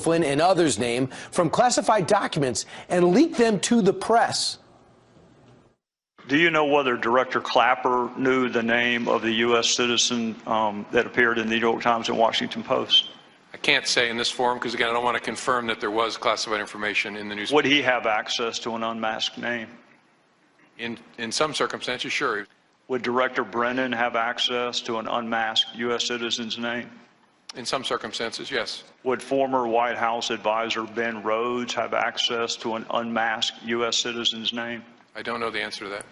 Flynn and others' name from classified documents and leak them to the press. Do you know whether Director Clapper knew the name of the U.S. citizen that appeared in the New York Times and Washington Post? I can't say in this forum because, again, I don't want to confirm that there was classified information in the newspaper. Would he have access to an unmasked name? In some circumstances, sure. Would Director Brennan have access to an unmasked U.S. citizen's name? In some circumstances, yes. Would former White House advisor Ben Rhodes have access to an unmasked U.S. citizen's name? I don't know the answer to that.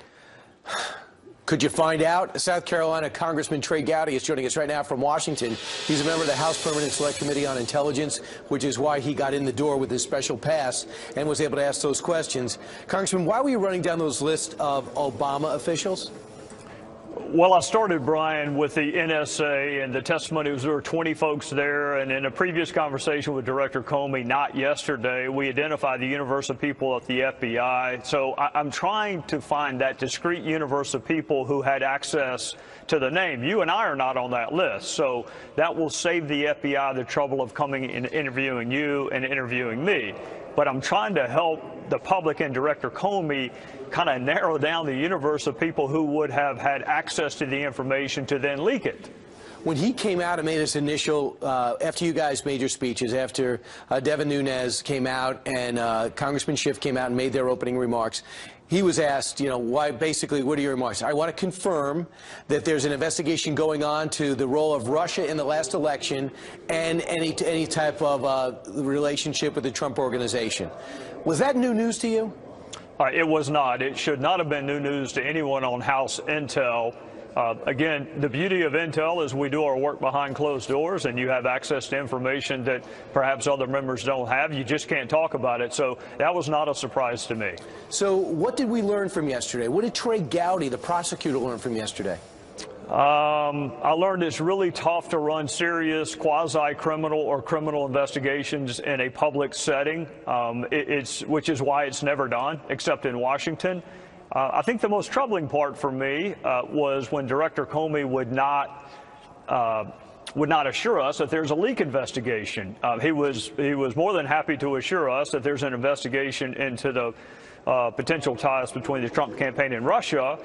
Could you find out? South Carolina Congressman Trey Gowdy is joining us right now from Washington. He's a member of the House Permanent Select Committee on Intelligence, which is why he got in the door with his special pass and was able to ask those questions. Congressman, why were you running down those lists of Obama officials? Well, I started, Brian, with the NSA and the testimony was there were 20 folks there. And in a previous conversation with Director Comey, not yesterday, we identified the universe of people at the FBI. So I'm trying to find that discrete universe of people who had access to the name. You and I are not on that list. So that will save the FBI the trouble of coming and interviewing you and interviewing me. But I'm trying to help the public and Director Comey kind of narrow down the universe of people who would have had access to the information to then leak it. When he came out and made his initial, after you guys made your speeches, after Devin Nunes came out and Congressman Schiff came out and made their opening remarks, he was asked, you know, why, basically, what are your remarks? I want to confirm that there's an investigation going on to the role of Russia in the last election and any type of relationship with the Trump organization. Was that new news to you? It was not. It should not have been new news to anyone on House Intel. Again, the beauty of Intel is we do our work behind closed doors, and you have access to information that perhaps other members don't have. You just can't talk about it. So that was not a surprise to me. So what did we learn from yesterday? What did Trey Gowdy, the prosecutor, learn from yesterday? I learned it's really tough to run serious quasi-criminal or criminal investigations in a public setting, which is why it's never done, except in Washington. I think the most troubling part for me was when Director Comey would not assure us that there's a leak investigation. He was more than happy to assure us that there's an investigation into the potential ties between the Trump campaign and Russia,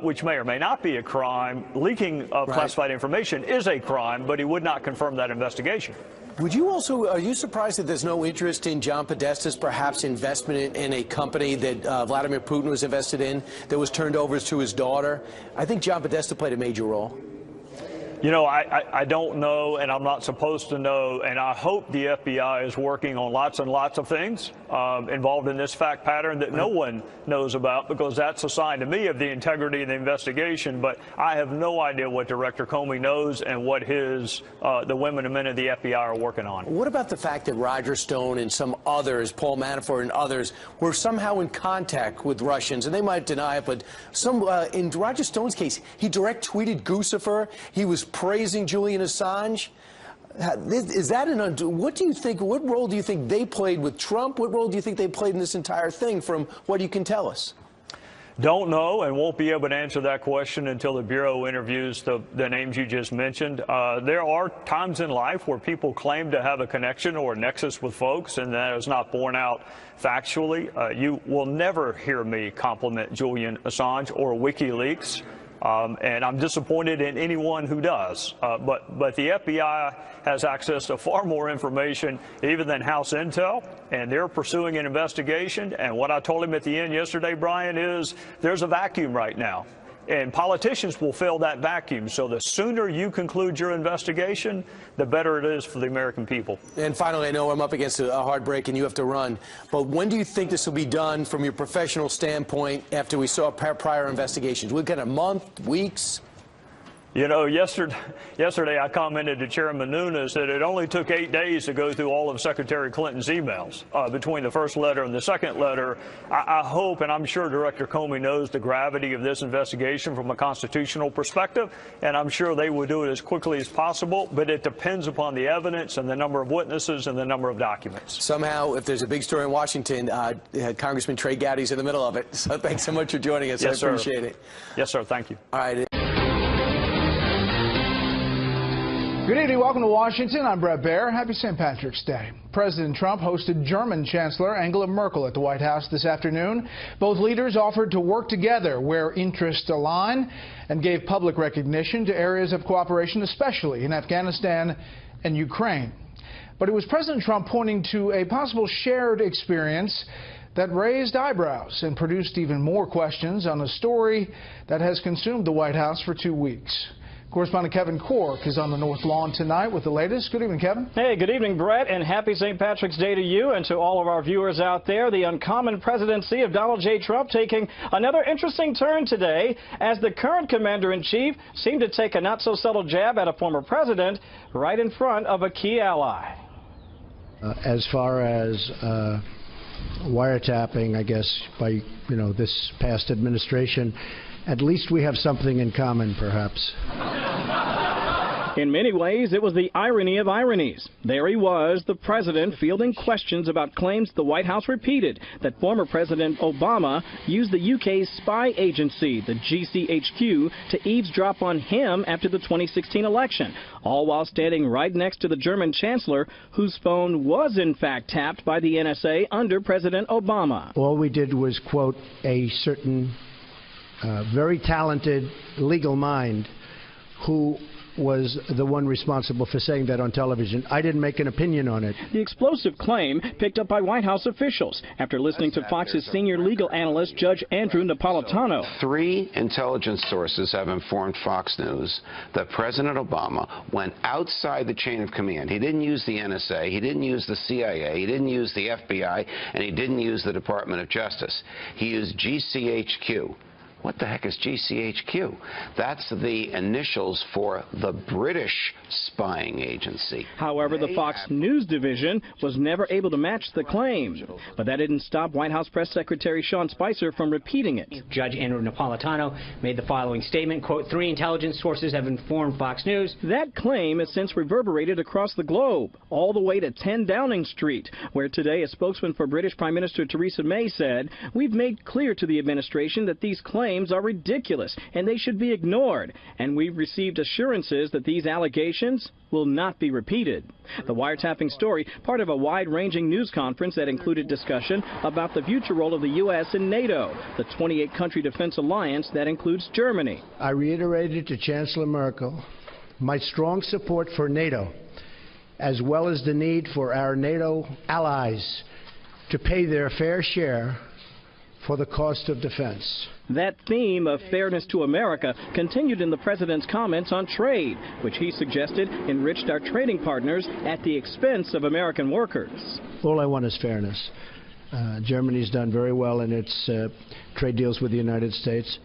which may or may not be a crime. Leaking of classified information is a crime, but he would not confirm that investigation. Would you also, are you surprised that there's no interest in John Podesta's perhaps investment in a company that Vladimir Putin was invested in that was turned over to his daughter? I think John Podesta played a major role. You know, I don't know, and I'm not supposed to know, and I hope the FBI is working on lots and lots of things involved in this fact pattern that no one knows about, because that's a sign to me of the integrity of the investigation. But I have no idea what Director Comey knows and what the women and men of the FBI are working on. What about the fact that Roger Stone and some others, Paul Manafort and others, were somehow in contact with Russians? And they might deny it, but in Roger Stone's case, he direct tweeted Guccifer. He was praising Julian Assange. Is that what do you think? What role do you think they played with Trump? What role do you think they played in this entire thing, from what you can tell us? Don't know, and won't be able to answer that question until the Bureau interviews the names you just mentioned. There are times in life where people claim to have a connection or a nexus with folks, and that is not borne out factually. You will never hear me compliment Julian Assange or WikiLeaks. And I'm disappointed in anyone who does. But the FBI has access to far more information even than House Intel, and they're pursuing an investigation. And what I told him at the end yesterday, Brian, is there's a vacuum right now. And politicians will fill that vacuum. So the sooner you conclude your investigation, the better it is for the American people. And finally, I know I'm up against a hard break and you have to run, but when do you think this will be done from your professional standpoint after we saw prior investigations? We've got a month, weeks? You know, yesterday I commented to Chairman Nunes that it only took 8 days to go through all of Secretary Clinton's emails between the first letter and the second letter. I hope, and I'm sure Director Comey knows the gravity of this investigation from a constitutional perspective, and I'm sure they will do it as quickly as possible, but it depends upon the evidence and the number of witnesses and the number of documents. Somehow, if there's a big story in Washington, Congressman Trey Gowdy's in the middle of it. So thanks so much for joining us. Yes, I appreciate it. Yes, sir. Thank you. All right. Good evening. Welcome to Washington. I'm Brett Baer. Happy St. Patrick's Day. President Trump hosted German Chancellor Angela Merkel at the White House this afternoon. Both leaders offered to work together where interests align and gave public recognition to areas of cooperation, especially in Afghanistan and Ukraine. But it was President Trump pointing to a possible shared experience that raised eyebrows and produced even more questions on a story that has consumed the White House for 2 weeks. Correspondent Kevin Cork is on the North Lawn tonight with the latest. Good evening, Kevin. Hey, good evening, Brett, and happy St. Patrick's Day to you and to all of our viewers out there. The uncommon presidency of Donald J. Trump taking another interesting turn today as the current commander-in-chief seemed to take a not-so-subtle jab at a former president right in front of a key ally. As far as wiretapping, I guess, by, this past administration, at least we have something in common, perhaps. In many ways, it was the irony of ironies. There he was, the president, fielding questions about claims the White House repeated that former President Obama used the UK's spy agency, the GCHQ, to eavesdrop on him after the 2016 election, all while standing right next to the German chancellor, whose phone was in fact tapped by the NSA under President Obama. All we did was quote a certain very talented legal mind who was the one responsible for saying that on television. I didn't make an opinion on it. The explosive claim picked up by White House officials after listening to Fox's senior legal analyst, Judge Andrew Napolitano. 3 intelligence sources have informed Fox News that President Obama went outside the chain of command. He didn't use the NSA, he didn't use the CIA, he didn't use the FBI, and he didn't use the Department of Justice. He used GCHQ. What the heck is GCHQ? That's the initials for the British spying agency. However, the Fox News division was never able to match the claim. But that didn't stop White House Press Secretary Sean Spicer from repeating it. Judge Andrew Napolitano made the following statement, quote, 3 intelligence sources have informed Fox News. That claim has since reverberated across the globe, all the way to 10 Downing Street, where today a spokesman for British Prime Minister Theresa May said, "We've made clear to the administration that these claims are ridiculous and they should be ignored, and we've received assurances that these allegations will not be repeated." The wiretapping story, part of a wide-ranging news conference that included discussion about the future role of the U.S. in NATO, the 28-country defense alliance that includes Germany. I reiterated to Chancellor Merkel my strong support for NATO, as well as the need for our NATO allies to pay their fair share for the cost of defense. That theme of fairness to America continued in the president's comments on trade, which he suggested enriched our trading partners at the expense of American workers. All I want is fairness. Germany's done very well in its trade deals with the United States.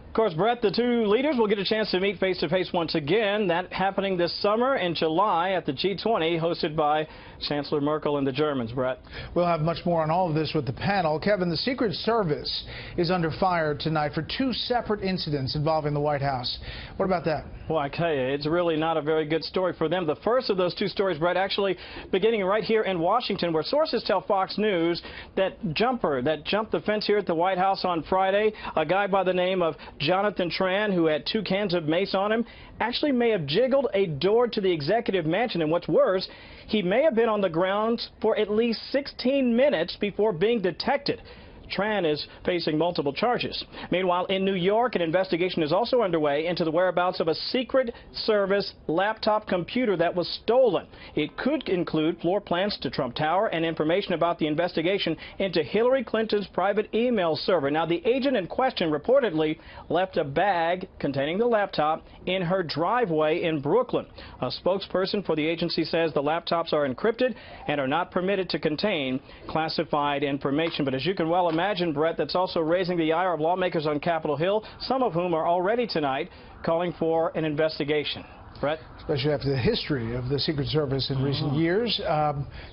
Of course, Brett, the two leaders will get a chance to meet face-to-face once again. That happening this summer in July at the G20, hosted by Chancellor Merkel and the Germans. Brett. We'll have much more on all of this with the panel. Kevin, the Secret Service is under fire tonight for 2 separate incidents involving the White House. What about that? Well, I tell you, it's really not a very good story for them. The first of those 2 stories, Brett, actually beginning right here in Washington, where sources tell Fox News that that jumped the fence here at the White House on Friday, a guy by the name of Jonathan Tran, who had 2 cans of mace on him, actually may have jiggled a door to the executive mansion. And what's worse, he may have been on the grounds for at least 16 minutes before being detected. Tran is facing multiple charges. Meanwhile, in New York, an investigation is also underway into the whereabouts of a Secret Service laptop computer that was stolen. It could include floor plans to Trump Tower and information about the investigation into Hillary Clinton's private email server. Now, the agent in question reportedly left a bag containing the laptop in her driveway in Brooklyn. A spokesperson for the agency says the laptops are encrypted and are not permitted to contain classified information. But as you can well imagine, Brett, that's also raising the ire of lawmakers on Capitol Hill, some of whom are already tonight calling for an investigation. Brett? Especially after the history of the Secret Service in recent years.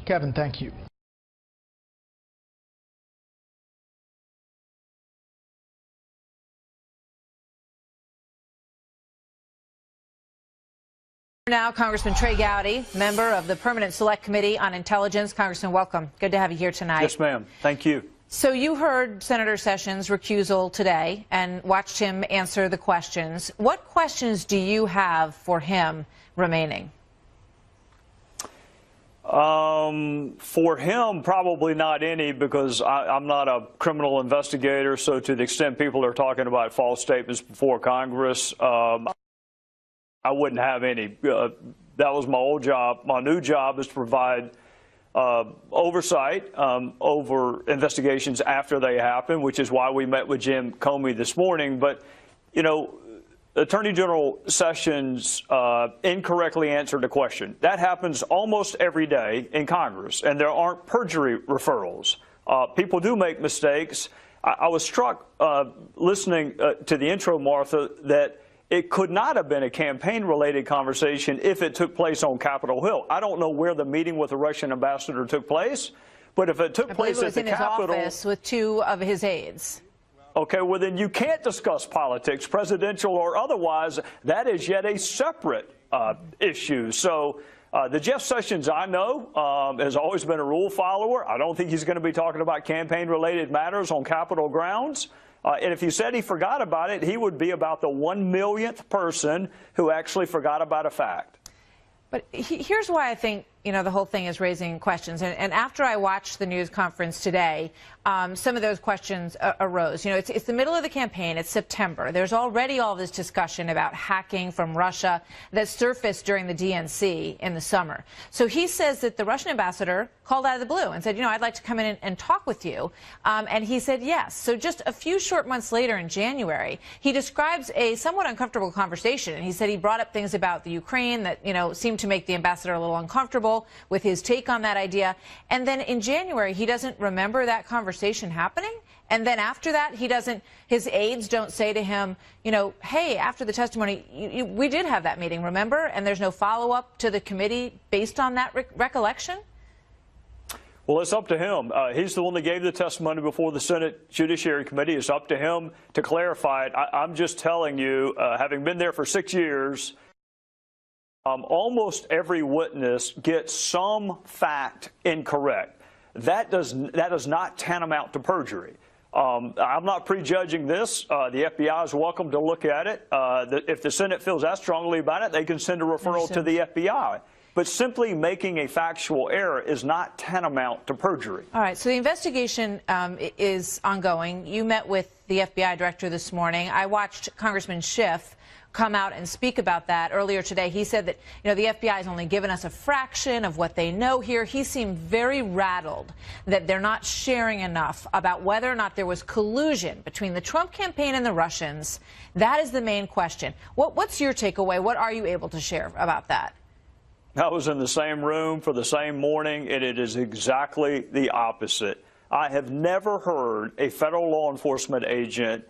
Kevin, thank you. Now, Congressman Trey Gowdy, member of the Permanent Select Committee on Intelligence. Congressman, welcome. Good to have you here tonight. Yes, ma'am. Thank you. So you heard Senator Sessions' recusal today and watched him answer the questions. What questions do you have for him remaining? For him, probably not any, because I'm not a criminal investigator. So to the extent people are talking about false statements before Congress, I wouldn't have any. That was my old job. My new job is to provide oversight over investigations after they happen, which is why we met with Jim Comey this morning. But, you know, Attorney General Sessions incorrectly answered a question. That happens almost every day in Congress, and there aren't perjury referrals. People do make mistakes. I was struck listening to the intro, Martha, that it could not have been a campaign-related conversation if it took place on Capitol Hill. I don't know where the meeting with the Russian ambassador took place, but if it took place at the Capitol, I believe it was in his office with 2 of his aides. Okay, well, then you can't discuss politics, presidential or otherwise. That is yet a separate issue. So the Jeff Sessions I know has always been a rule follower. I don't think he's going to be talking about campaign-related matters on Capitol grounds. And if he said he forgot about it, he would be about the 1 millionth person who actually forgot about a fact. But here's why I think, you know, the whole thing is raising questions. And after I watched the news conference today, some of those questions arose. You know, it's the middle of the campaign. It's September. There's already all this discussion about hacking from Russia that surfaced during the DNC in the summer. So he says that the Russian ambassador called out of the blue and said, you know, I'd like to come in and talk with you. And he said yes. So just a few short months later in January, he describes a somewhat uncomfortable conversation. And he said he brought up things about the Ukraine that, you know, seemed to make the ambassador a little uncomfortable with his take on that idea. And then in January, he doesn't remember that conversation happening. And then after that, his aides don't say to him, you know, hey, after the testimony, we did have that meeting, remember? And there's no follow-up to the committee based on that recollection? Well, it's up to him. He's the one that gave the testimony before the Senate Judiciary Committee. It's up to him to clarify it. I'm just telling you, having been there for 6 years, almost every witness gets some fact incorrect. That is not tantamount to perjury. I'm not prejudging this. The FBI is welcome to look at it. If the Senate feels that strongly about it, they can send a referral to the FBI. But simply making a factual error is not tantamount to perjury. All right. So the investigation is ongoing. You met with the FBI director this morning. I watched Congressman Schiff come out and speak about that earlier today. He said that, you know, the FBI has only given us a fraction of what they know here. He seemed very rattled that they're not sharing enough about whether or not there was collusion between the Trump campaign and the Russians. That is the main question. What's your takeaway? What are you able to share about that? I was in the same room for the same morning, and it is exactly the opposite. I have never heard a federal law enforcement agent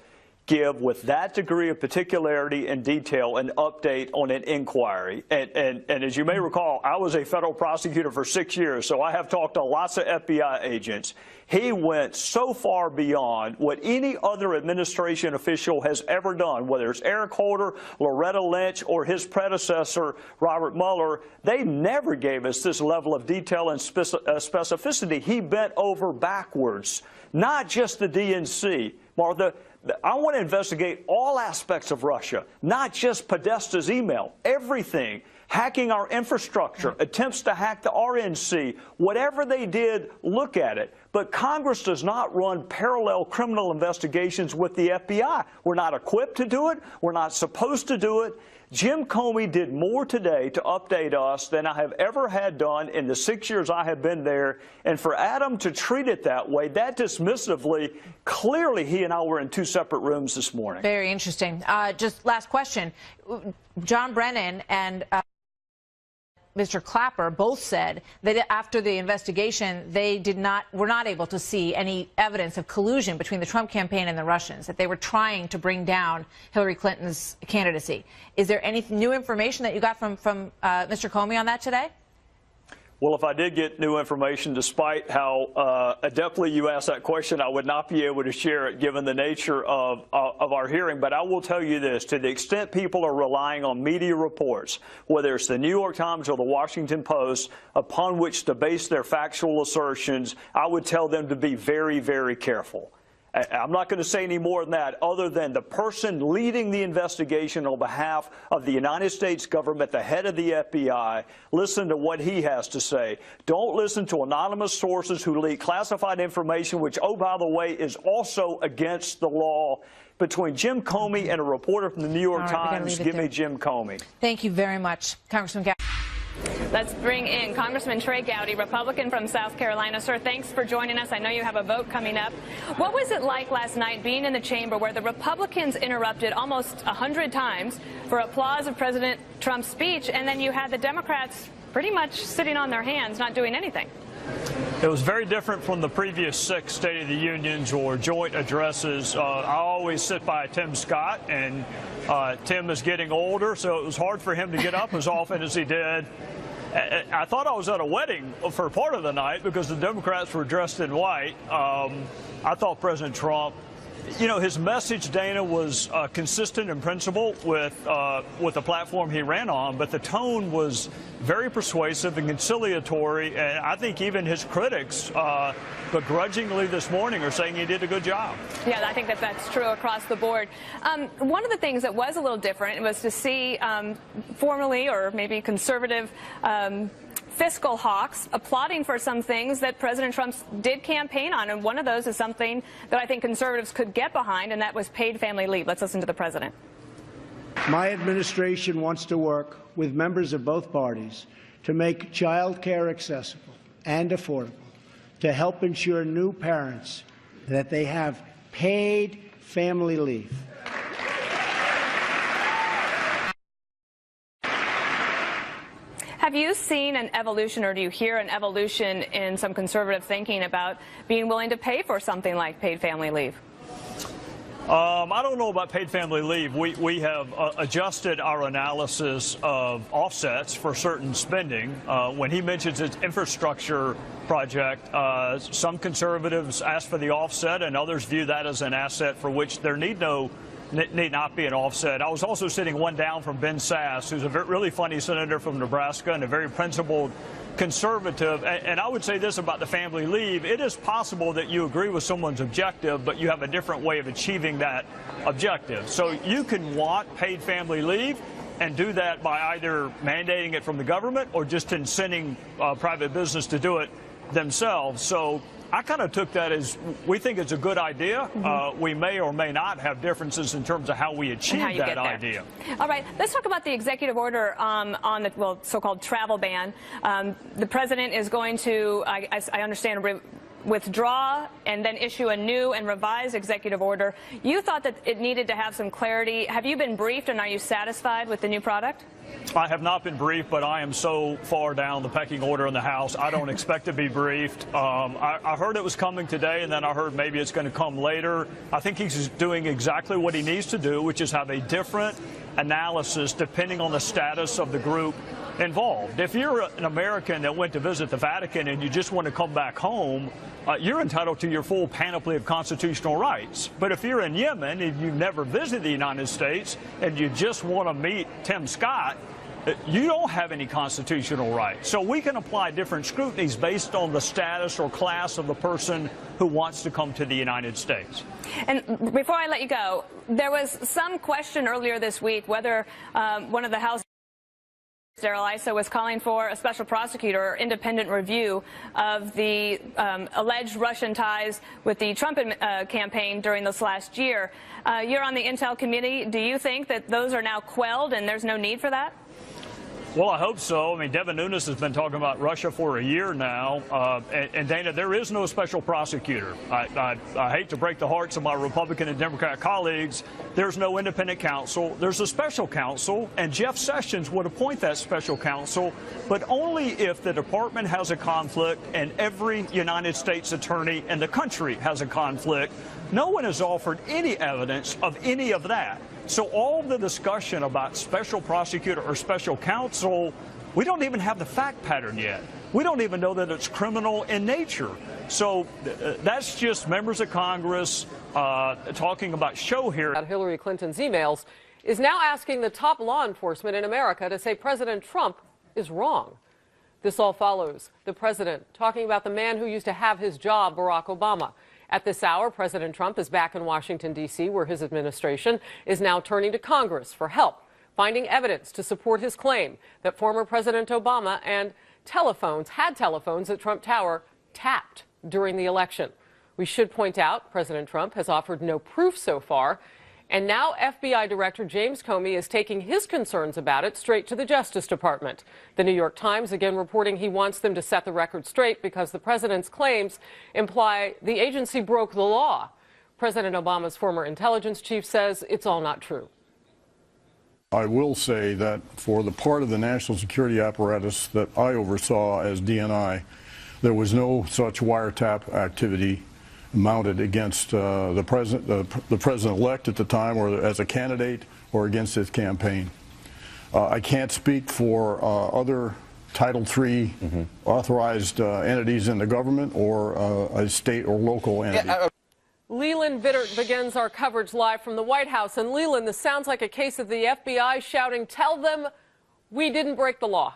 give with that degree of particularity and detail an update on an inquiry. And as you may recall, I was a federal prosecutor for 6 years, so I have talked to lots of FBI agents. He went so far beyond what any other administration official has ever done, whether it's Eric Holder, Loretta Lynch, or his predecessor, Robert Mueller. They never gave us this level of detail and specificity. He bent over backwards, not just the DNC. Martha, I want to investigate all aspects of Russia, not just Podesta's email, everything. Hacking our infrastructure, attempts to hack the RNC, whatever they did, look at it. But Congress does not run parallel criminal investigations with the FBI. We're not equipped to do it. We're not supposed to do it. Jim Comey did more today to update us than I have ever had done in the 6 years I have been there. And for Adam to treat it that way, that dismissively, clearly he and I were in 2 separate rooms this morning. Very interesting. Just last question. John Brennan and Mr. Clapper both said that after the investigation, they were not able to see any evidence of collusion between the Trump campaign and the Russians, that they were trying to bring down Hillary Clinton's candidacy. Is there any new information that you got from Mr. Comey on that today? Well, if I did get new information, despite how adeptly you asked that question, I would not be able to share it given the nature of our hearing. But I will tell you this, to the extent people are relying on media reports, whether it's the New York Times or the Washington Post, upon which to base their factual assertions, I would tell them to be very, very careful. I'm not going to say any more than that, other than the person leading the investigation on behalf of the United States government, the head of the FBI. Listen to what he has to say. Don't listen to anonymous sources who leak classified information, which, oh, by the way, is also against the law. Between Jim Comey and a reporter from the New York Times, give me Jim Comey. Thank you very much, Congressman Gowdy. Let's bring in Congressman Trey Gowdy, Republican from South Carolina. Sir, thanks for joining us. I know you have a vote coming up. What was it like last night being in the chamber where the Republicans interrupted almost 100 times for applause of President Trump's speech, and then you had the Democrats pretty much sitting on their hands, not doing anything? It was very different from the previous 6 State of the Unions or joint addresses. I always sit by Tim Scott, and Tim is getting older, so it was hard for him to get up as often as he did. I thought I was at a wedding for part of the night because the Democrats were dressed in white. I thought President Trump, you know, his message, Dana, was consistent in principle with the platform he ran on, but the tone was very persuasive and conciliatory, and I think even his critics begrudgingly this morning are saying he did a good job. Yeah, I think that that's true across the board. One of the things that was a little different was to see formerly or maybe conservative fiscal hawks applauding for some things that President Trump did campaign on, and one of those is something that I think conservatives could get behind, and that was paid family leave. Let's listen to the president. My administration wants to work with members of both parties to make child care accessible and affordable, to help ensure new parents that they have paid family leave. Have you seen an evolution, or do you hear an evolution in some conservative thinking about being willing to pay for something like paid family leave? I don't know about paid family leave. We have adjusted our analysis of offsets for certain spending. When he mentions his infrastructure project, some conservatives ask for the offset, and others view that as an asset for which there need not be an offset. I was also sitting one down from Ben Sasse, who's a really funny senator from Nebraska and a very principled conservative. And I would say this about the family leave. It is possible that you agree with someone's objective, but you have a different way of achieving that objective. So you can want paid family leave and do that by either mandating it from the government or just incenting private business to do it themselves. So I kind of took that as we think it's a good idea. We may or may not have differences in terms of how we achieve that idea. All right, let's talk about the executive order on the so-called travel ban. The president is going to, I understand, withdraw and then issue a new and revised executive order. You thought that it needed to have some clarity. Have you been briefed, and are you satisfied with the new product? I have not been briefed, but I am so far down the pecking order in the House, I don't expect to be briefed. I heard it was coming today, and then I heard maybe it's going to come later. I think he's doing exactly what he needs to do, which is have a different analysis depending on the status of the group involved. If you're an American that went to visit the Vatican and you just want to come back home, you're entitled to your full panoply of constitutional rights. But if you're in Yemen and you've never visited the United States and you just want to meet Tim Scott, you don't have any constitutional rights. So we can apply different scrutinies based on the status or class of the person who wants to come to the United States. And before I let you go, there was some question earlier this week whether one of the House Darrell Issa was calling for a special prosecutor or independent review of the alleged Russian ties with the Trump campaign during this last year. You're on the Intel Committee. Do you think that those are now quelled and there's no need for that? Well, I hope so. I mean, Devin Nunes has been talking about Russia for a year now. And Dana, there is no special prosecutor. I hate to break the hearts of my Republican and Democrat colleagues. There's no independent counsel. There's a special counsel, and Jeff Sessions would appoint that special counsel, but only if the department has a conflict and every United States attorney in the country has a conflict. No one has offered any evidence of any of that. So all the discussion about special prosecutor or special counsel, we don't even have the fact pattern yet. We don't even know that it's criminal in nature. So that's just members of Congress talking about show here. Hillary Clinton's emails is now asking the top law enforcement in America to say President Trump is wrong. This all follows the president talking about the man who used to have his job, Barack Obama, At this hour, President Trump is back in Washington, D.C., where his administration is now turning to Congress for help finding evidence to support his claim that former President Obama and had telephones at Trump Tower tapped during the election. We should point out President Trump has offered no proof so far, and now FBI Director James Comey is taking his concerns about it straight to the Justice Department. The New York Times again reporting he wants them to set the record straight because the president's claims imply the agency broke the law. President Obama's former intelligence chief says it's all not true. I will say that for the part of the national security apparatus that I oversaw as DNI, there was no such wiretap activity mounted against the president-elect at the time, or as a candidate, or against his campaign. I can't speak for other Title III authorized entities in the government or a state or local entity. Leland Vittert begins our coverage live from the White House. And Leland, this sounds like a case of the FBI shouting, "Tell them we didn't break the law."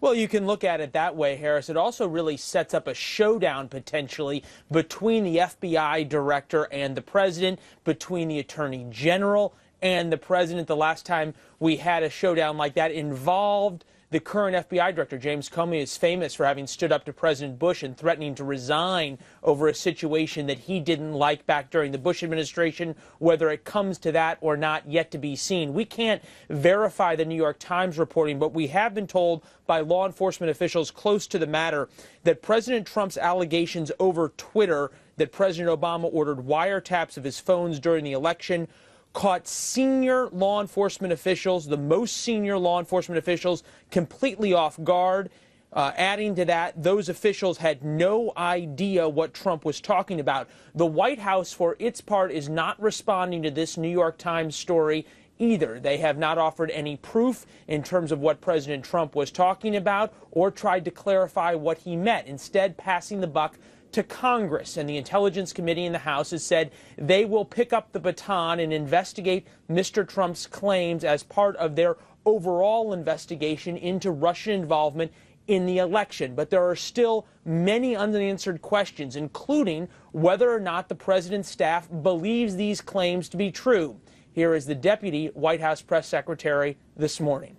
Well, you can look at it that way, Harris. It also really sets up a showdown potentially between the FBI director and the president, between the attorney general and the president. The last time we had a showdown like that involved the current FBI director. James Comey is famous for having stood up to President Bush and threatening to resign over a situation that he didn't like back during the Bush administration. Whether it comes to that or not, yet to be seen. We can't verify the New York Times reporting, but we have been told by law enforcement officials close to the matter that President Trump's allegations over Twitter that President Obama ordered wiretaps of his phones during the election caught senior law enforcement officials, the most senior law enforcement officials, completely off guard. Adding to that, those officials had no idea what Trump was talking about. The White House, for its part, is not responding to this New York Times story either. They have not offered any proof in terms of what President Trump was talking about or tried to clarify what he meant, instead passing the buck to Congress. And the Intelligence Committee in the House has said they will pick up the baton and investigate Mr. Trump's claims as part of their overall investigation into Russian involvement in the election. But there are still many unanswered questions, including whether or not the president's staff believes these claims to be true. Here is the Deputy White House Press Secretary this morning.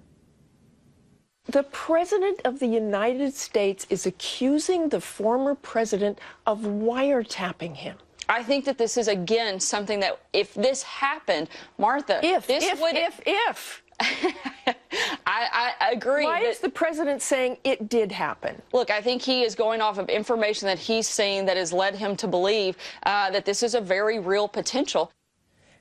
The President of the United States is accusing the former president of wiretapping him. I think that this is, again, something that if this happened, Martha, If. I agree. Why is the president saying it did happen? Look, I think he is going off of information that he's seen that has led him to believe that this is a very real potential.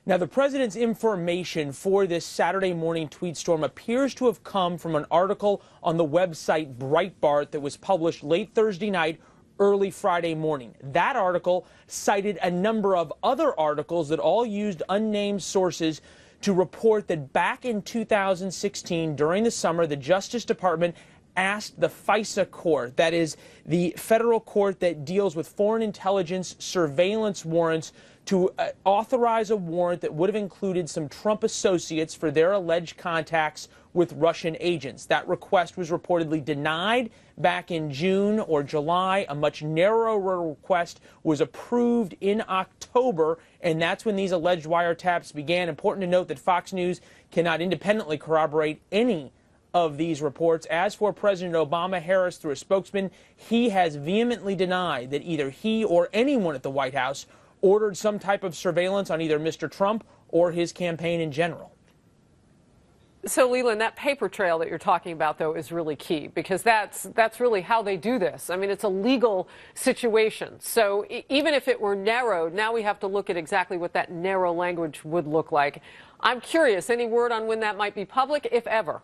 Now, the president's information for this Saturday morning tweet storm appears to have come from an article on the website Breitbart that was published late Thursday night, early Friday morning. That article cited a number of other articles that all used unnamed sources to report that back in 2016, during the summer, the Justice Department asked the FISA court, that is the federal court that deals with foreign intelligence surveillance warrants, to authorize a warrant that would have included some Trump associates for their alleged contacts with Russian agents. That request was reportedly denied back in June or July. A much narrower request was approved in October, and that's when these alleged wiretaps began. Important to note that Fox News cannot independently corroborate any of these reports. As for President Obama, Harris, through a spokesman, he has vehemently denied that either he or anyone at the White House ordered some type of surveillance on either Mr. Trump or his campaign in general. So, Leland, that paper trail that you're talking about, though, is really key, because that's really how they do this. I mean, it's a legal situation. So even if it were narrowed, now we have to look at exactly what that narrow language would look like. I'm curious, any word on when that might be public, if ever?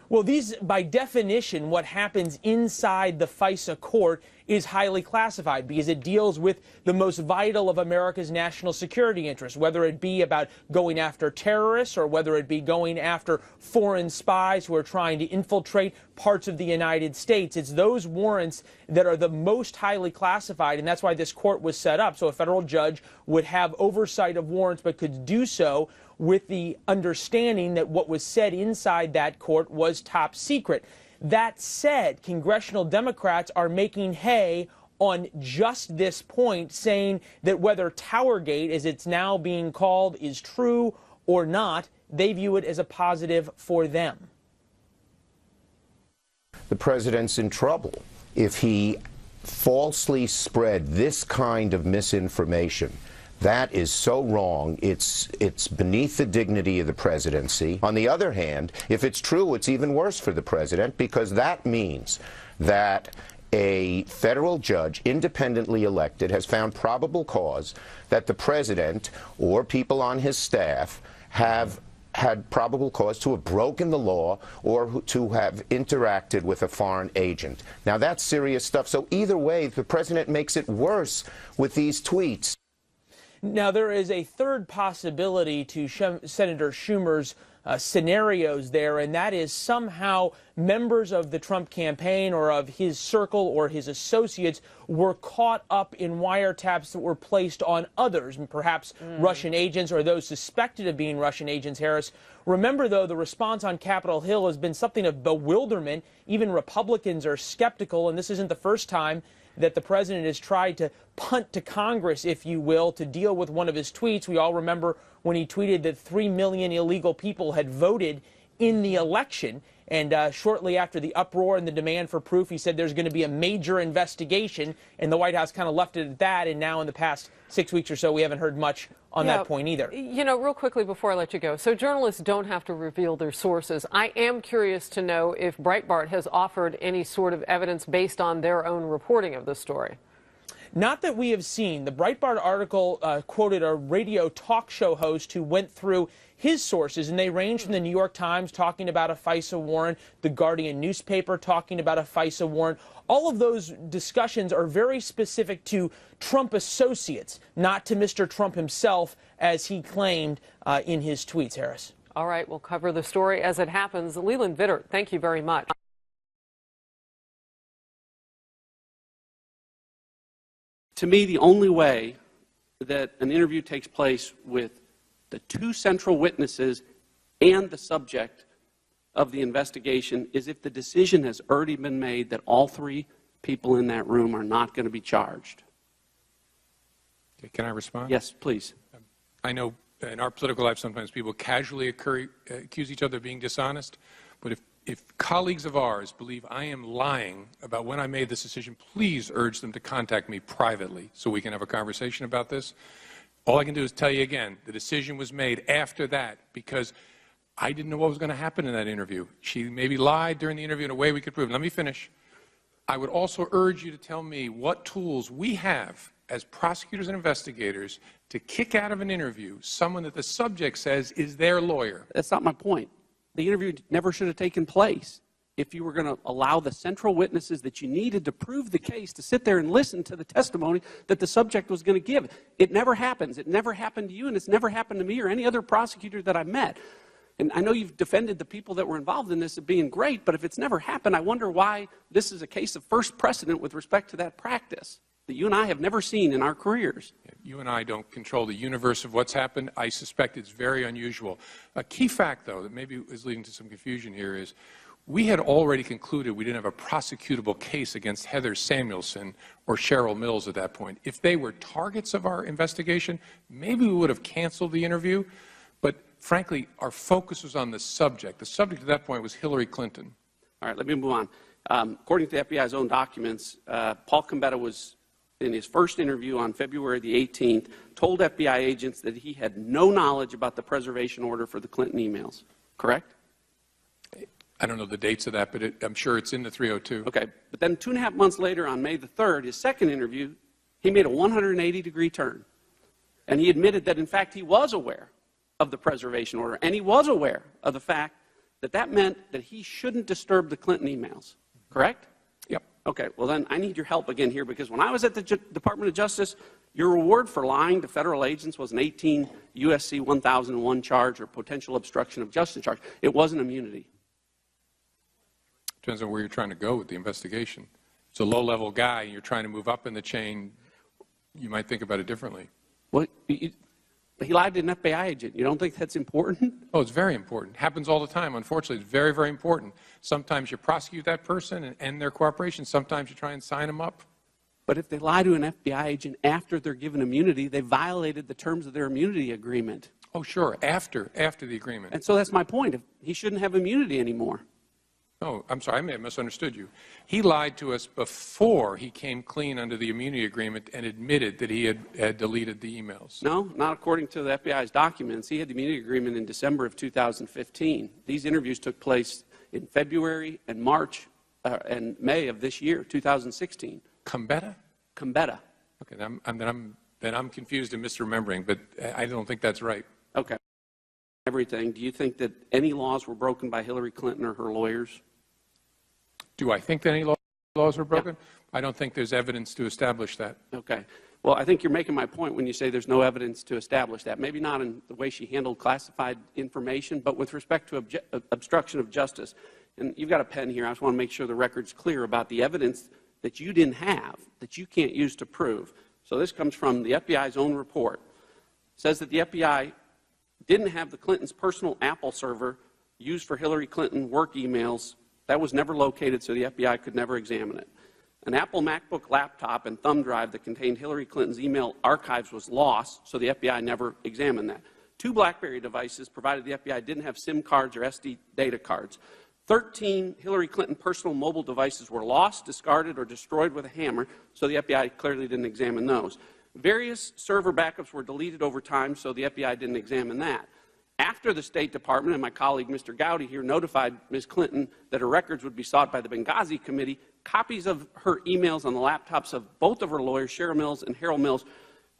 Well, these, by definition, what happens inside the FISA court is highly classified because it deals with the most vital of America's national security interests, whether it be about going after terrorists or whether it be going after foreign spies who are trying to infiltrate parts of the United States. It's those warrants that are the most highly classified, and that's why this court was set up, so a federal judge would have oversight of warrants but could do so with the understanding that what was said inside that court was top secret. That said, congressional Democrats are making hay on just this point, saying that whether Towergate, as it's now being called, is true or not, they view it as a positive for them. The president's in trouble if he falsely spread this kind of misinformation. That is so wrong. It's beneath the dignity of the presidency. On the other hand, if it's true, it's even worse for the president, because that means that a federal judge, independently elected, has found probable cause that the president or people on his staff have had probable cause to have broken the law or to have interacted with a foreign agent. Now, that's serious stuff. So either way, the president makes it worse with these tweets. Now, there is a third possibility to Senator Schumer's scenarios there, and that is somehow members of the Trump campaign or of his circle or his associates were caught up in wiretaps that were placed on others, perhaps Russian agents or those suspected of being Russian agents, Harris. Remember, though, the response on Capitol Hill has been something of bewilderment. Even Republicans are skeptical, and this isn't the first time that the president has tried to punt to Congress, if you will, to deal with one of his tweets. We all remember when he tweeted that 3 million illegal people had voted in the election. And shortly after the uproar and the demand for proof, he said there's going to be a major investigation. And the White House kind of left it at that. And now in the past 6 weeks or so, we haven't heard much on that point either. You know, real quickly before I let you go, so journalists don't have to reveal their sources. I am curious to know if Breitbart has offered any sort of evidence based on their own reporting of the story. Not that we have seen. The Breitbart article quoted a radio talk show host who went through his sources, and they range from the New York Times talking about a FISA warrant, the Guardian newspaper talking about a FISA warrant. All of those discussions are very specific to Trump associates, not to Mr. Trump himself, as he claimed in his tweets, Harris. All right, we'll cover the story as it happens. Leland Vittert, thank you very much. To me, the only way that an interview takes place with the two central witnesses and the subject of the investigation is if the decision has already been made that all three people in that room are not going to be charged. Okay, can I respond? Yes, please. I know in our political life sometimes people casually accuse each other of being dishonest, but if colleagues of ours believe I am lying about when I made this decision, please urge them to contact me privately so we can have a conversation about this. All I can do is tell you again, the decision was made after that because I didn't know what was going to happen in that interview. She maybe lied during the interview in a way we could prove. Let me finish. I would also urge you to tell me what tools we have as prosecutors and investigators to kick out of an interview someone that the subject says is their lawyer. That's not my point. The interview never should have taken place if you were going to allow the central witnesses that you needed to prove the case to sit there and listen to the testimony that the subject was going to give. It never happens. It never happened to you, and it's never happened to me or any other prosecutor that I met. And I know you've defended the people that were involved in this as being great, but if it's never happened, I wonder why this is a case of first precedent with respect to that practice that you and I have never seen in our careers. You and I don't control the universe of what's happened. I suspect it's very unusual. A key fact, though, that maybe is leading to some confusion here is we had already concluded we didn't have a prosecutable case against Heather Samuelson or Cheryl Mills at that point. If they were targets of our investigation, maybe we would have canceled the interview. But frankly, our focus was on the subject. The subject at that point was Hillary Clinton. All right, let me move on. According to the FBI's own documents, Paul Gambetta was, in his first interview on February the 18th, told FBI agents that he had no knowledge about the preservation order for the Clinton emails. Correct? I don't know the dates of that, but I'm sure it's in the 302. Okay, but then 2.5 months later, on May the 3rd, his second interview, he made a 180-degree turn. And he admitted that, in fact, he was aware of the preservation order, and he was aware of the fact that that meant that he shouldn't disturb the Clinton emails. Correct? Yep. Okay, well then I need your help again here, because when I was at the Department of Justice, your reward for lying to federal agents was an 18 U.S.C. 1001 charge or potential obstruction of justice charge. It wasn't immunity. Depends on where you're trying to go with the investigation. It's a low-level guy, and you're trying to move up in the chain, you might think about it differently. Well, he lied to an FBI agent. You don't think that's important? Oh, it's very important. Happens all the time. Unfortunately, it's very, very important. Sometimes you prosecute that person and end their cooperation. Sometimes you try and sign them up. But if they lie to an FBI agent after they're given immunity, they violated the terms of their immunity agreement. Oh, sure, after the agreement. And so that's my point. He shouldn't have immunity anymore. Oh, I'm sorry, I may have misunderstood you. He lied to us before he came clean under the immunity agreement and admitted that he had deleted the emails. No, not according to the FBI's documents. He had the immunity agreement in December of 2015. These interviews took place in February and March and May of this year, 2016. Combetta? Combetta. Okay, then I'm confused and misremembering, but I don't think that's right. Okay. Everything. Do you think that any laws were broken by Hillary Clinton or her lawyers? Do I think that any laws were broken? Yeah. I don't think there's evidence to establish that. Okay. Well, I think you're making my point when you say there's no evidence to establish that. Maybe not in the way she handled classified information, but with respect to obstruction of justice. And you've got a pen here. I just want to make sure the record's clear about the evidence that you didn't have, that you can't use to prove. So this comes from the FBI's own report. It says that the FBI didn't have the Clintons' personal Apple server used for Hillary Clinton work emails. That was never located, so the FBI could never examine it. An Apple MacBook laptop and thumb drive that contained Hillary Clinton's email archives was lost, so the FBI never examined that. 2 BlackBerry devices, provided the FBI didn't have SIM cards or SD data cards. 13 Hillary Clinton personal mobile devices were lost, discarded, or destroyed with a hammer, so the FBI clearly didn't examine those. Various server backups were deleted over time, so the FBI didn't examine that. After the State Department and my colleague Mr. Gowdy here notified Ms. Clinton that her records would be sought by the Benghazi Committee, copies of her emails on the laptops of both of her lawyers, Cheryl Mills and Harold Mills,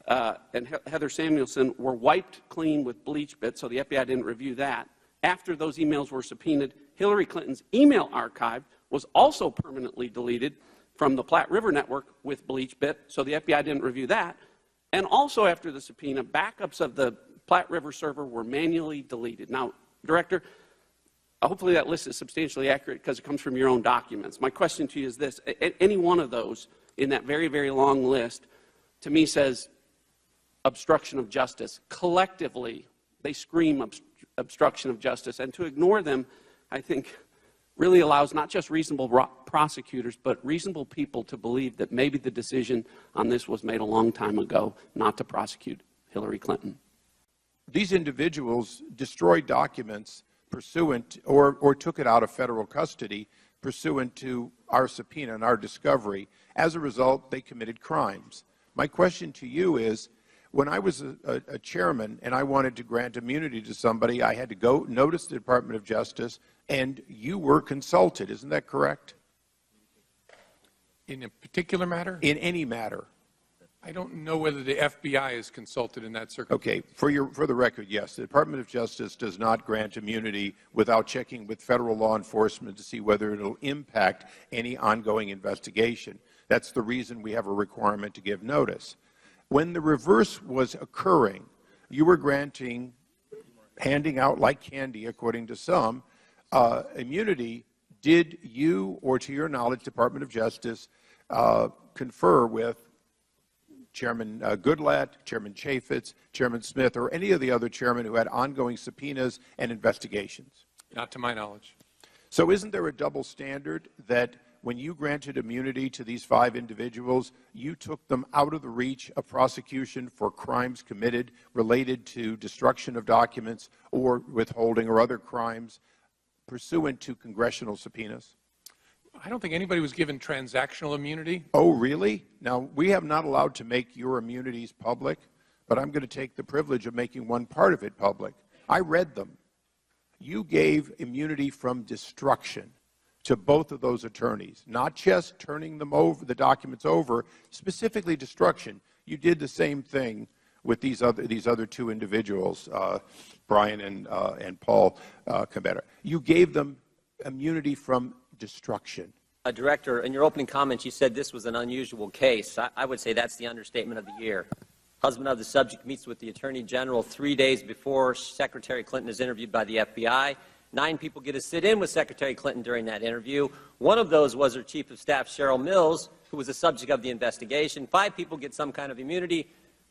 and Heather Samuelson, were wiped clean with bleach bits, so the FBI didn't review that. After those emails were subpoenaed, Hillary Clinton's email archive was also permanently deleted from the Platte River Network with bleach bit, so the FBI didn't review that. And also after the subpoena, backups of the Platte River server were manually deleted. Now, Director, hopefully that list is substantially accurate because it comes from your own documents. My question to you is this. Any one of those in that very, very long list, to me, says obstruction of justice. Collectively, they scream obstruction of justice. And to ignore them, I think, really allows not just reasonable prosecutors, but reasonable people to believe that maybe the decision on this was made a long time ago not to prosecute Hillary Clinton. These individuals destroyed documents pursuant or took it out of federal custody pursuant to our subpoena and our discovery. As a result, they committed crimes. My question to you is, when I was a chairman and I wanted to grant immunity to somebody, I had to go notice the Department of Justice, and you were consulted. Isn't that correct? In a particular matter? In any matter. I don't know whether the FBI is consulted in that circumstance. Okay, for the record, yes, the Department of Justice does not grant immunity without checking with federal law enforcement to see whether it will impact any ongoing investigation. That's the reason we have a requirement to give notice. When the reverse was occurring, you were handing out like candy, according to some, immunity. Did you, or to your knowledge, Department of Justice, confer with Chairman Goodlatte, Chairman Chaffetz, Chairman Smith, or any of the other chairmen who had ongoing subpoenas and investigations? Not to my knowledge. So isn't there a double standard that when you granted immunity to these 5 individuals, you took them out of the reach of prosecution for crimes committed related to destruction of documents or withholding or other crimes pursuant to congressional subpoenas? I don't think anybody was given transactional immunity. Oh, really? Now, we have not allowed to make your immunities public, but I'm going to take the privilege of making one part of it public. I read them. You gave immunity from destruction to both of those attorneys, not just turning them over, the documents over, specifically destruction. You did the same thing with these other 2 individuals, Brian and Paul Combetta. You gave them immunity from destruction. Director, in your opening comments, you said this was an unusual case. I would say that's the understatement of the year. Husband of the subject meets with the Attorney General 3 days before Secretary Clinton is interviewed by the FBI. 9 people get to sit in with Secretary Clinton during that interview. One of those was her Chief of Staff, Cheryl Mills, who was the subject of the investigation. 5 people get some kind of immunity.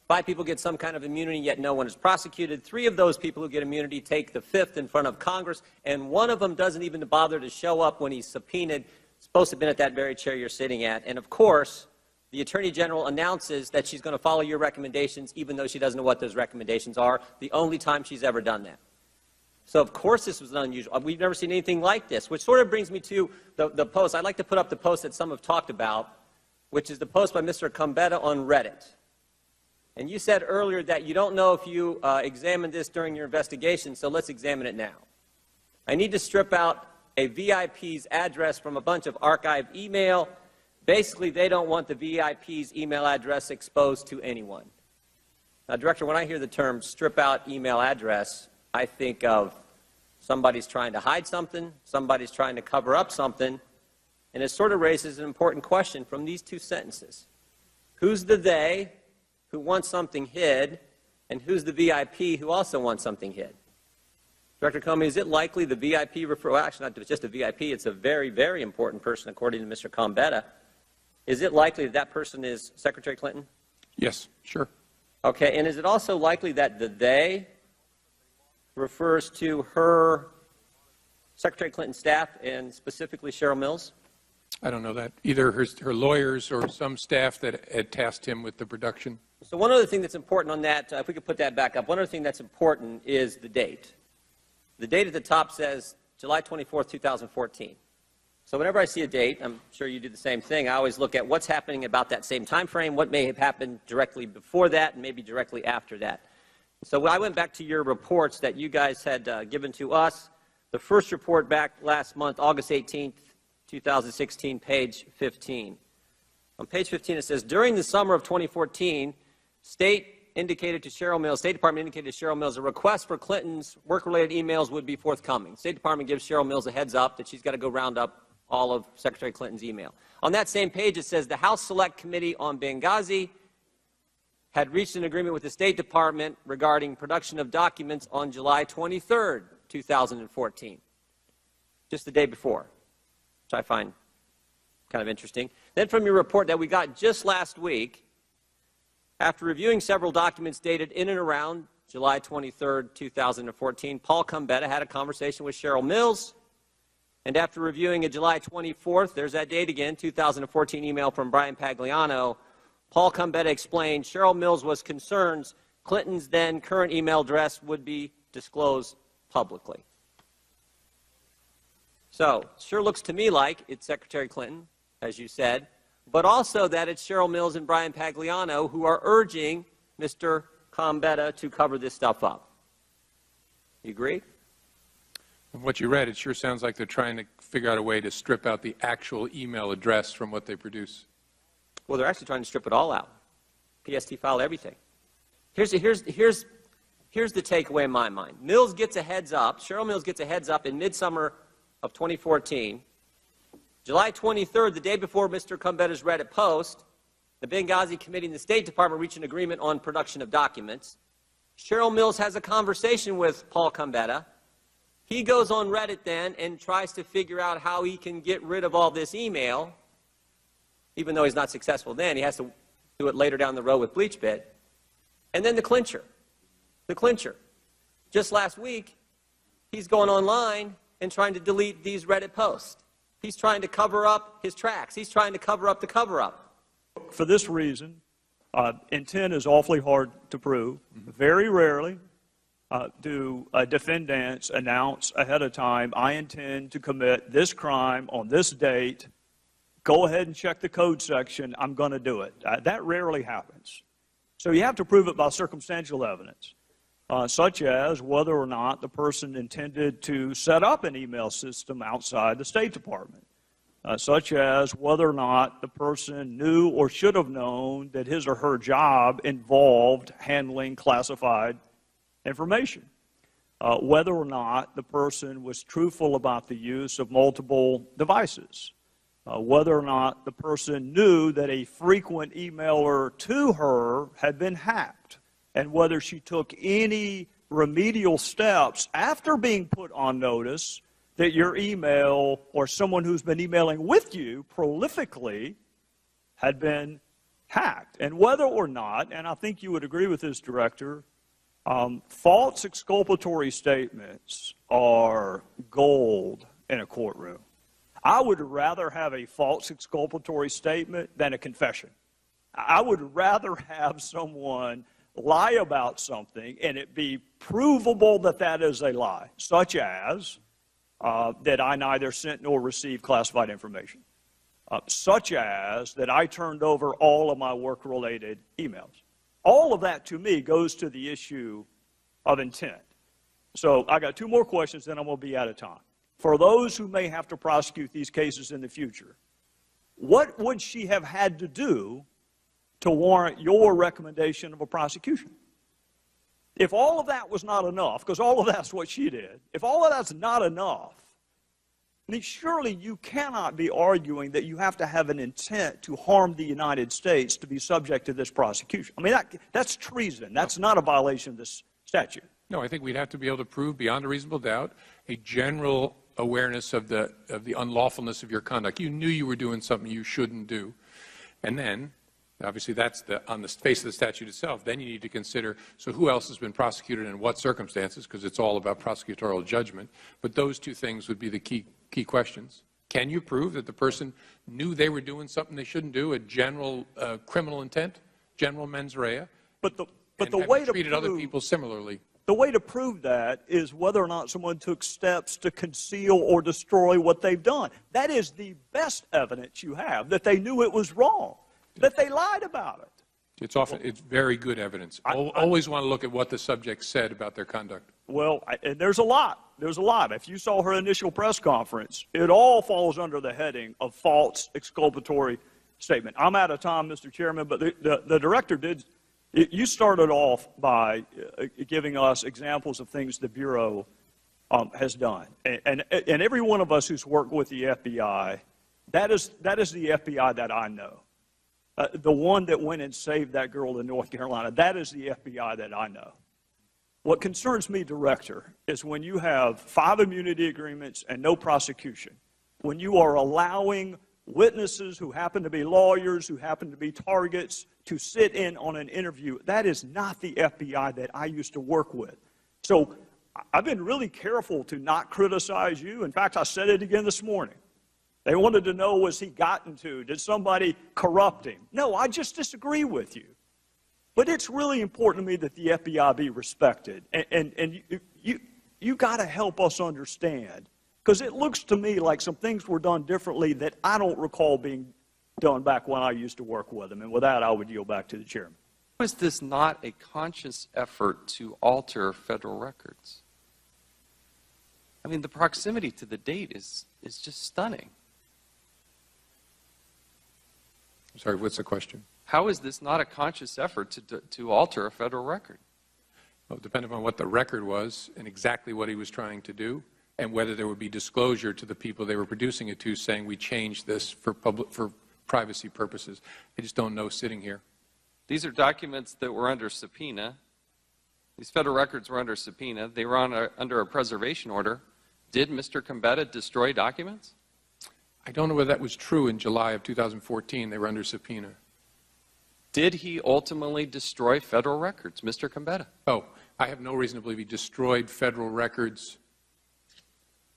5 people get some kind of immunity, yet no one is prosecuted. 3 of those people who get immunity take the 5th in front of Congress, and one of them doesn't even bother to show up when he's subpoenaed. Supposed to have been at that very chair you're sitting at. And of course, the Attorney General announces that she's going to follow your recommendations, even though she doesn't know what those recommendations are, the only time she's ever done that. So, of course, this was unusual. We've never seen anything like this, which sort of brings me to the post. I'd like to put up the post that some have talked about, which is the post by Mr. Combetta on Reddit. And you said earlier that you don't know if you examined this during your investigation, so let's examine it now. I need to strip out a VIP's address from a bunch of archived email. Basically, they don't want the VIP's email address exposed to anyone. Now, Director, when I hear the term strip out email address, I think of somebody's trying to hide something, somebody's trying to cover up something, and it sort of raises an important question from these two sentences. Who's the they who wants something hid, and who's the VIP who also wants something hid? Director Comey, is it likely the VIP well, actually not just a VIP, it's a very, very important person according to Mr. Combetta. Is it likely that that person is Secretary Clinton? Yes, sure. Okay, and is it also likely that the they refers to her Secretary Clinton staff and specifically Cheryl Mills? I don't know that. Either her lawyers or some staff that had tasked him with the production. So one other thing that's important on that, if we could put that back up, one other thing that's important is the date. The date at the top says July 24th, 2014. So whenever I see a date, I'm sure you do the same thing, I always look at what's happening about that same time frame, what may have happened directly before that, and maybe directly after that. So I went back to your reports that you guys had given to us. The first report back last month, August 18th, 2016, page 15. On page 15 it says, during the summer of 2014, State Department indicated to Cheryl Mills a request for Clinton's work-related emails would be forthcoming. State Department gives Cheryl Mills a heads up that she's got to go round up all of Secretary Clinton's email. On that same page it says the House Select Committee on Benghazi had reached an agreement with the State Department regarding production of documents on July 23rd, 2014, just the day before, which I find kind of interesting. Then from your report that we got just last week, after reviewing several documents dated in and around July 23rd, 2014, Paul Combetta had a conversation with Cheryl Mills, and after reviewing a July 24th, there's that date again, 2014 email from Brian Pagliano, Paul Combetta explained Cheryl Mills was concerned Clinton's then current email address would be disclosed publicly. So, sure looks to me like it's Secretary Clinton, as you said, but also that it's Cheryl Mills and Brian Pagliano who are urging Mr. Combetta to cover this stuff up. You agree? From what you read, it sure sounds like they're trying to figure out a way to strip out the actual email address from what they produce. Well, they're actually trying to strip it all out. PST file, everything. Here's the takeaway in my mind. Mills gets a heads up, Cheryl Mills gets a heads up in midsummer of 2014. July 23rd, the day before Mr. Combetta's Reddit post, the Benghazi Committee and the State Department reach an agreement on production of documents. Cheryl Mills has a conversation with Paul Combetta. He goes on Reddit then and tries to figure out how he can get rid of all this email. Even though he's not successful then, he has to do it later down the road with BleachBit. And then the clincher. The clincher. Just last week, he's going online and trying to delete these Reddit posts. He's trying to cover up his tracks. He's trying to cover up the cover-up. For this reason, intent is awfully hard to prove. Very rarely do defendants announce ahead of time, I intend to commit this crime on this date. Go ahead and check the code section. I'm going to do it. That rarely happens. So you have to prove it by circumstantial evidence, such as whether or not the person intended to set up an email system outside the State Department, such as whether or not the person knew or should have known that his or her job involved handling classified information, whether or not the person was truthful about the use of multiple devices, whether or not the person knew that a frequent emailer to her had been hacked, and whether she took any remedial steps after being put on notice that your email or someone who's been emailing with you prolifically had been hacked. And whether or not, and I think you would agree with this, Director, false exculpatory statements are gold in a courtroom. I would rather have a false exculpatory statement than a confession. I would rather have someone lie about something and it be provable that that is a lie, such as that I neither sent nor received classified information, such as that I turned over all of my work-related emails. All of that, to me, goes to the issue of intent. So I got two more questions, then I'm going to be out of time. For those who may have to prosecute these cases in the future, what would she have had to do to warrant your recommendation of a prosecution? If all of that was not enough, because all of that's what she did, if all of that's not enough, I mean, surely you cannot be arguing that you have to have an intent to harm the United States to be subject to this prosecution. I mean, that's treason. That's not a violation of this statute. No, I think we'd have to be able to prove beyond a reasonable doubt a general awareness of the unlawfulness of your conduct. You knew you were doing something you shouldn't do. And then, obviously, that's on the face of the statute itself. Then you need to consider, so who else has been prosecuted and in what circumstances, because it's all about prosecutorial judgment. But those two things would be the key questions. Can you prove that the person knew they were doing something they shouldn't do, a general criminal intent, general mens rea, but the way to treated other people similarly? The way to prove that is whether or not someone took steps to conceal or destroy what they've done. That is the best evidence you have, that they knew it was wrong, that they lied about it. It's very good evidence. Always want to look at what the subject said about their conduct. Well, and there's a lot. There's a lot. If you saw her initial press conference, it all falls under the heading of false exculpatory statement. I'm out of time, Mr. Chairman, but the director did. You started off by giving us examples of things the Bureau has done. And every one of us who's worked with the FBI, that is the FBI that I know. The one that went and saved that girl in North Carolina, that is the FBI that I know. What concerns me, Director, is when you have 5 immunity agreements and no prosecution, when you are allowing witnesses who happen to be lawyers, who happen to be targets, to sit in on an interview. That is not the FBI that I used to work with. So I've been really careful to not criticize you. In fact, I said it again this morning. They wanted to know, was he gotten to? Did somebody corrupt him? No, I just disagree with you. But it's really important to me that the FBI be respected. And you got to help us understand. Because it looks to me like some things were done differently that I don't recall being done back when I used to work with them. And with that, I would yield back to the chairman. Was this not a conscious effort to alter federal records? I mean, the proximity to the date is just stunning. I'm sorry, what's the question? How is this not a conscious effort to alter a federal record? Well, depending on what the record was and exactly what he was trying to do, and whether there would be disclosure to the people they were producing it to, saying we changed this for privacy purposes. I just don't know sitting here. These are documents that were under subpoena. These federal records were under subpoena. They were under a preservation order. Did Mr. Gambetta destroy documents? I don't know whether that was true in July of 2014. They were under subpoena. Did he ultimately destroy federal records, Mr. Gambetta? Oh, I have no reason to believe he destroyed federal records.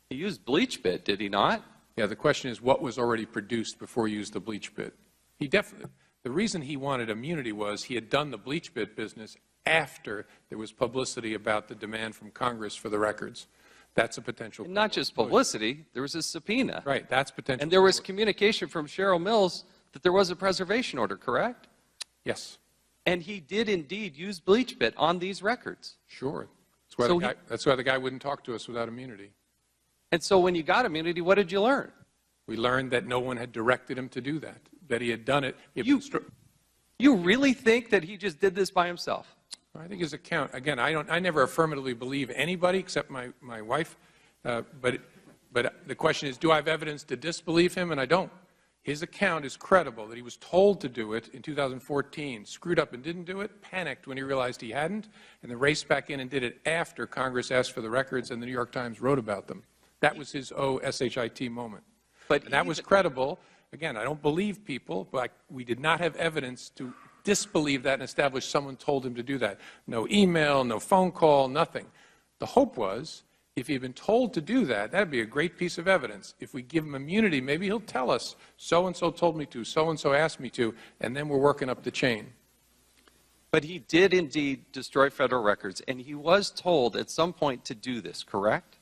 He used bleach bit, did he not? Yeah, the question is what was already produced before he used the bleach bit. He definitely, the reason he wanted immunity was he had done the bleach bit business after there was publicity about the demand from Congress for the records. That's a potential. And not just publicity, there was a subpoena. Right, that's potential. And there was communication from Cheryl Mills that there was a preservation order, correct? Yes. And he did indeed use bleach bit on these records. Sure. That's why the guy wouldn't talk to us without immunity. And so when you got immunity, what did you learn? We learned that no one had directed him to do that, that he had done it. You really think that he just did this by himself? I think his account, again, I never affirmatively believe anybody except my wife, but the question is, do I have evidence to disbelieve him? And I don't. His account is credible, that he was told to do it in 2014, screwed up and didn't do it, panicked when he realized he hadn't, and then raced back in and did it after Congress asked for the records and the New York Times wrote about them. That was his SHIT moment. And that was credible. Again, I don't believe people, but we did not have evidence to disbelieve that and establish someone told him to do that. No email, no phone call, nothing. The hope was If he'd been told to do that, that'd be a great piece of evidence. If we give him immunity, maybe he'll tell us, so-and-so told me to, so-and-so asked me to, and then we're working up the chain. But he did indeed destroy federal records, and he was told at some point to do this, correct?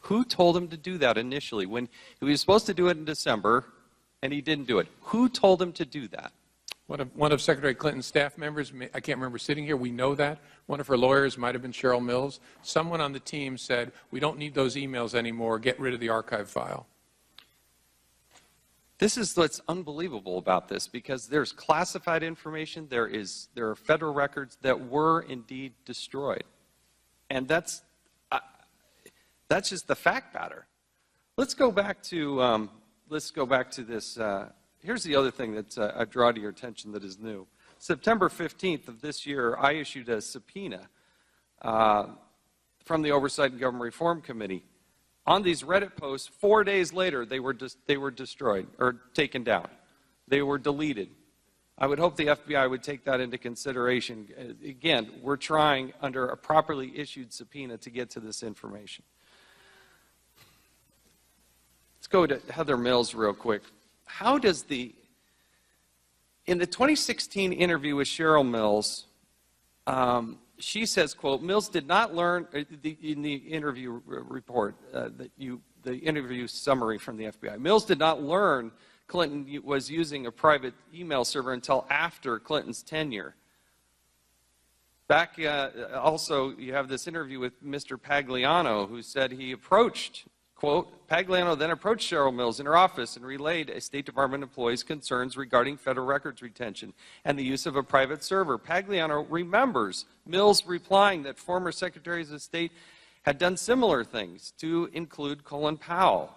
Who told him to do that initially? When he was supposed to do it in December, and he didn't do it. Who told him to do that? One of Secretary Clinton's staff members, I can't remember sitting here, we know that. One of her lawyers might have been Cheryl Mills. Someone on the team said, we don't need those emails anymore, get rid of the archive file. This is what's unbelievable about this, because there's classified information, there are federal records that were indeed destroyed. And that's just the fact pattern. Let's go back to this. Here's the other thing that I draw to your attention that is new. September 15th of this year, I issued a subpoena from the Oversight and Government Reform Committee. On these Reddit posts, 4 days later, they were destroyed or taken down. They were deleted. I would hope the FBI would take that into consideration. Again, we're trying under a properly issued subpoena to get to this information. Let's go to Heather Mills real quick. How does in the 2016 interview with Cheryl Mills, she says, quote, Mills did not learn, in the interview report, the interview summary from the FBI, Mills did not learn Clinton was using a private email server until after Clinton's tenure. Back, also, you have this interview with Mr. Pagliano, who said he approached, quote, Pagliano then approached Cheryl Mills in her office and relayed a State Department employee's concerns regarding federal records retention and the use of a private server. Pagliano remembers Mills replying that former secretaries of state had done similar things, to include Colin Powell.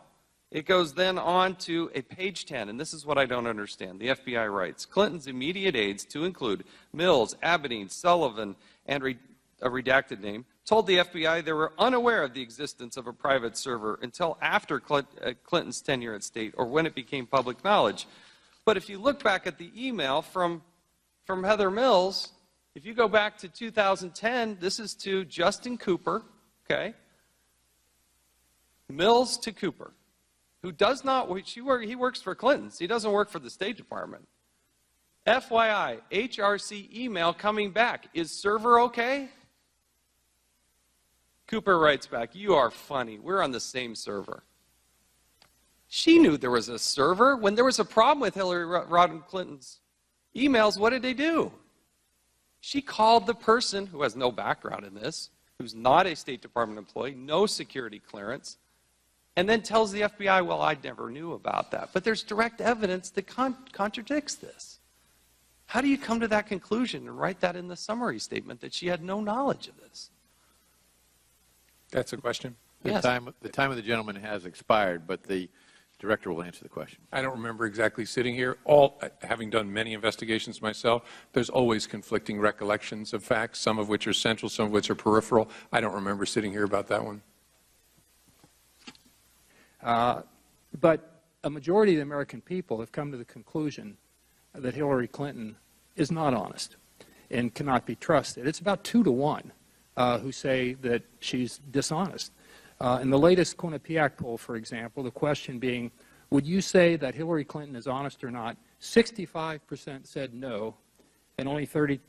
It goes then on to a page 10, and this is what I don't understand. The FBI writes, Clinton's immediate aides, to include Mills, Abedin, Sullivan, and a redacted name, told the FBI they were unaware of the existence of a private server until after Clinton's tenure at State, or when it became public knowledge. But if you look back at the email from Heather Mills, if you go back to 2010, this is to Justin Cooper, okay? Mills to Cooper, who does not, he works for Clinton's, he doesn't work for the State Department. FYI, HRC email coming back, is server okay? Cooper writes back, you are funny. We're on the same server. She knew there was a server. When there was a problem with Hillary Rodham Clinton's emails, what did they do? She called the person who has no background in this, who's not a State Department employee, no security clearance, and then tells the FBI, well, I never knew about that. But there's direct evidence that contradicts this. How do you come to that conclusion and write that in the summary statement that she had no knowledge of this? That's a question. Yes. The time of the gentleman has expired, but the director will answer the question. I don't remember exactly sitting here. Having done many investigations myself, there's always conflicting recollections of facts, some of which are central, some of which are peripheral. I don't remember sitting here about that one. But a majority of the American people have come to the conclusion that Hillary Clinton is not honest and cannot be trusted. It's about 2 to 1 who say that she's dishonest. In the latest Quinnipiac poll, for example, the question being, would you say that Hillary Clinton is honest or not? 65% said no, and only 32%